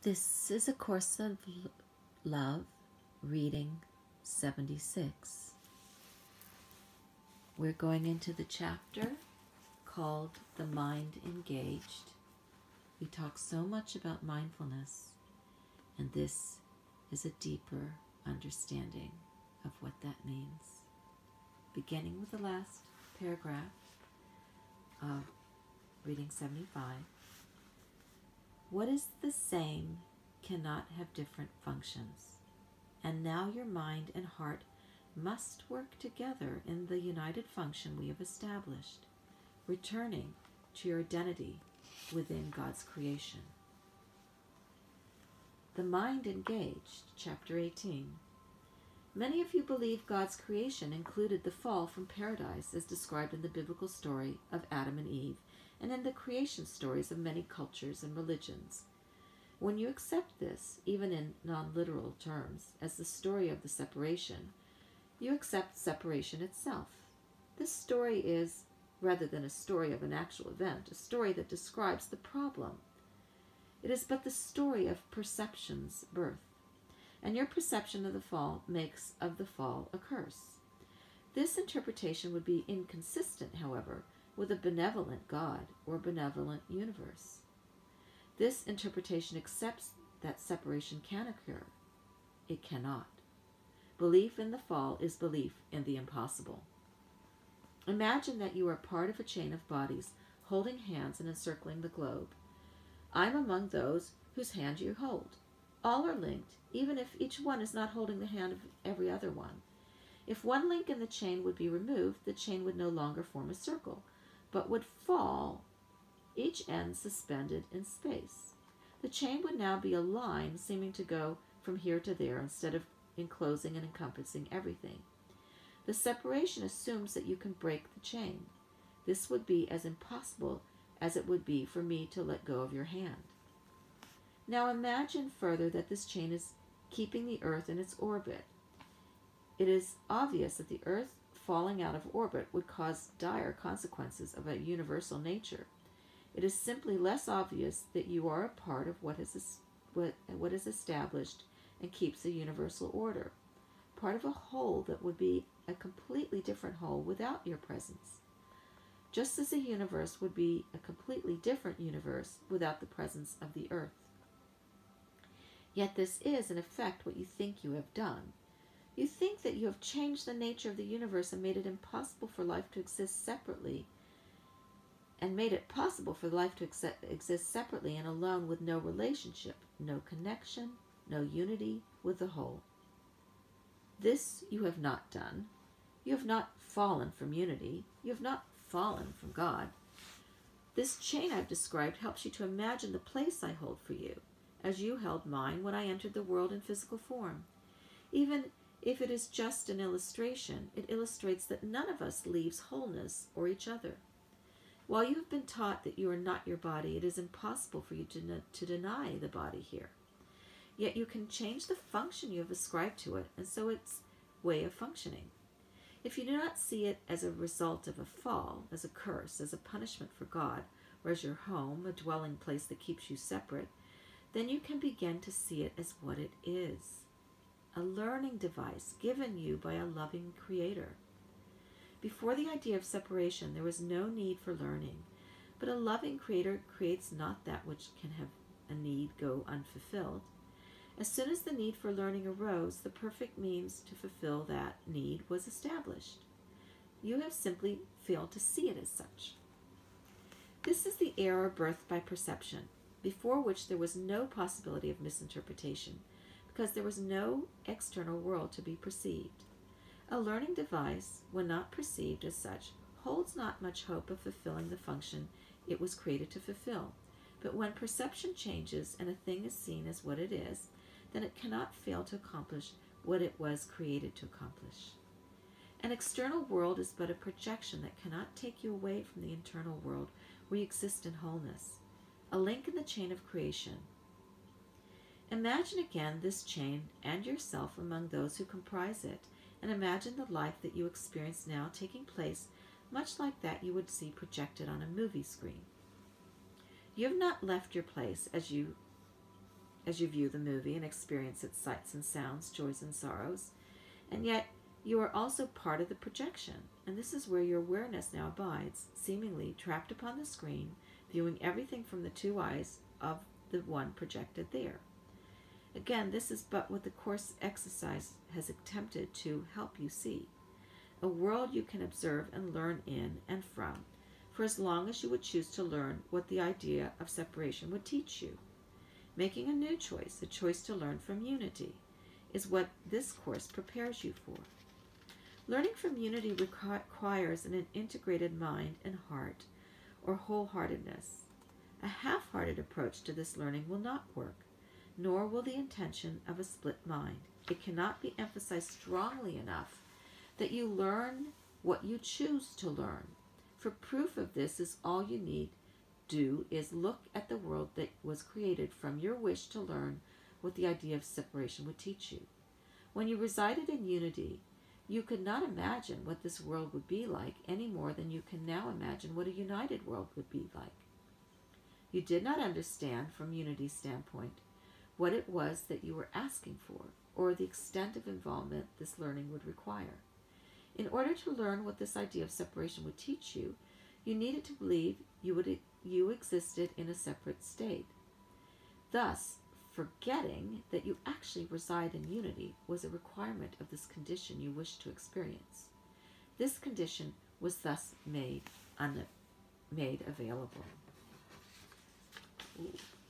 This is A Course of Love, reading 76. We're going into the chapter called The Mind Engaged. We talk so much about mindfulness, and this is a deeper understanding of what that means. Beginning with the last paragraph of reading 75. What is the same cannot have different functions, and now your mind and heart must work together in the united function we have established, returning to your identity within God's creation. The Mind Engaged, Chapter 18. Many of you believe God's creation included the fall from paradise as described in the biblical story of Adam and Eve and in the creation stories of many cultures and religions. When you accept this, even in non-literal terms, as the story of the separation, you accept separation itself. This story is, rather than a story of an actual event, a story that describes the problem. It is but the story of perception's birth, and your perception of the fall makes of the fall a curse. This interpretation would be inconsistent, however, with a benevolent God or benevolent universe. This interpretation accepts that separation can occur. It cannot. Belief in the fall is belief in the impossible. Imagine that you are part of a chain of bodies holding hands and encircling the globe. I'm among those whose hand you hold. All are linked, even if each one is not holding the hand of every other one. If one link in the chain would be removed, the chain would no longer form a circle, but would fall, each end suspended in space. The chain would now be a line seeming to go from here to there instead of enclosing and encompassing everything. The separation assumes that you can break the chain. This would be as impossible as it would be for me to let go of your hand. Now imagine further that this chain is keeping the Earth in its orbit. It is obvious that the Earth falling out of orbit would cause dire consequences of a universal nature. It is simply less obvious that you are a part of what is established and keeps a universal order, part of a whole that would be a completely different whole without your presence, just as a universe would be a completely different universe without the presence of the Earth. Yet this is, in effect, what you think you have done. You think that you have changed the nature of the universe and made it impossible for life to exist separately, and alone with no relationship, no connection, no unity with the whole. This you have not done. You have not fallen from unity. You have not fallen from God. This chain I've described helps you to imagine the place I hold for you, as you held mine when I entered the world in physical form. Even if it is just an illustration, it illustrates that none of us leaves wholeness or each other. While you have been taught that you are not your body, it is impossible for you to deny the body here. Yet you can change the function you have ascribed to it, and so its way of functioning. If you do not see it as a result of a fall, as a curse, as a punishment for God, or as your home, a dwelling place that keeps you separate, then you can begin to see it as what it is. A learning device given you by a loving Creator. Before the idea of separation, there was no need for learning, but a loving Creator creates not that which can have a need go unfulfilled. As soon as the need for learning arose, the perfect means to fulfill that need was established. You have simply failed to see it as such. This is the error birthed by perception, before which there was no possibility of misinterpretation, because there was no external world to be perceived. A learning device, when not perceived as such, holds not much hope of fulfilling the function it was created to fulfill. But when perception changes and a thing is seen as what it is, then it cannot fail to accomplish what it was created to accomplish. An external world is but a projection that cannot take you away from the internal world where you exist in wholeness, a link in the chain of creation. Imagine again this chain and yourself among those who comprise it, and imagine the life that you experience now taking place much like that you would see projected on a movie screen. You have not left your place as you view the movie and experience its sights and sounds, joys and sorrows. And yet, you are also part of the projection, and this is where your awareness now abides, seemingly trapped upon the screen, viewing everything from the two eyes of the one projected there. Again, this is but what the Course exercise has attempted to help you see. A world you can observe and learn in and from, for as long as you would choose to learn what the idea of separation would teach you. Making a new choice, a choice to learn from unity, is what this Course prepares you for. Learning from unity requires an integrated mind and heart, or wholeheartedness. A half-hearted approach to this learning will not work, nor will the intention of a split mind. It cannot be emphasized strongly enough that you learn what you choose to learn. For proof of this is all you need do is look at the world that was created from your wish to learn what the idea of separation would teach you. When you resided in unity, you could not imagine what this world would be like any more than you can now imagine what a united world would be like. You did not understand from unity's standpoint what it was that you were asking for, or the extent of involvement this learning would require. In order to learn what this idea of separation would teach you, you needed to believe you existed in a separate state. Thus, forgetting that you actually reside in unity was a requirement of this condition you wished to experience. This condition was thus made available.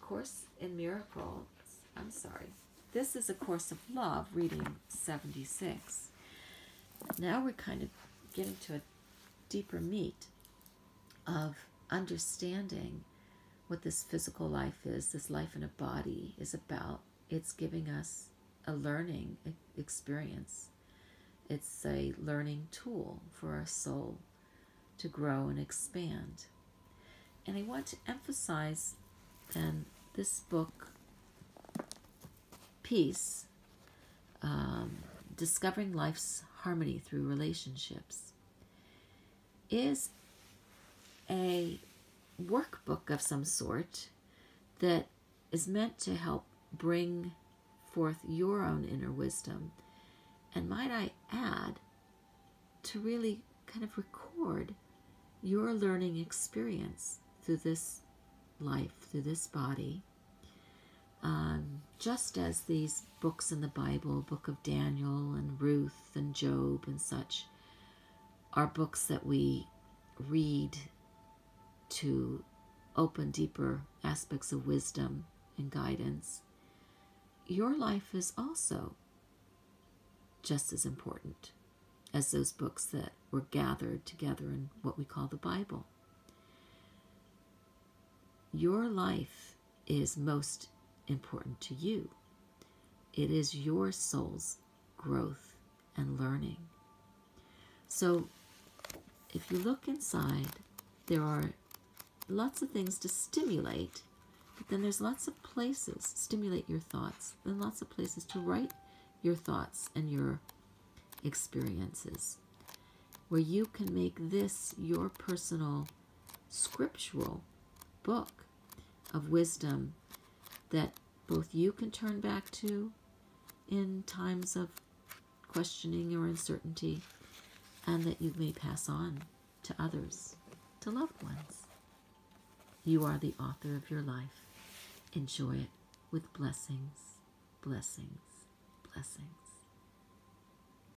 Course in Miracles. This is A Course of Love, reading 76. Now we're kind of getting to a deeper meat of understanding what this physical life is, this life in a body is about. It's giving us a learning experience. It's a learning tool for our soul to grow and expand. And I want to emphasize then this book, Peace, Discovering Life's Harmony Through Relationships, is a workbook of some sort that is meant to help bring forth your own inner wisdom, and might I add, to really kind of record your learning experience through this life, through this body, just as these books in the Bible, Book of Daniel and Ruth and Job and such, are books that we read to open deeper aspects of wisdom and guidance. Your life is also just as important as those books that were gathered together in what we call the Bible. Your life is most important to you. It is your soul's growth and learning. So if you look inside, there are lots of things to stimulate, but then there's lots of places, stimulate your thoughts, and lots of places to write your thoughts and your experiences, where you can make this your personal scriptural book of wisdom that both you can turn back to in times of questioning or uncertainty, and that you may pass on to others, to loved ones. You are the author of your life. Enjoy it with blessings, blessings, blessings.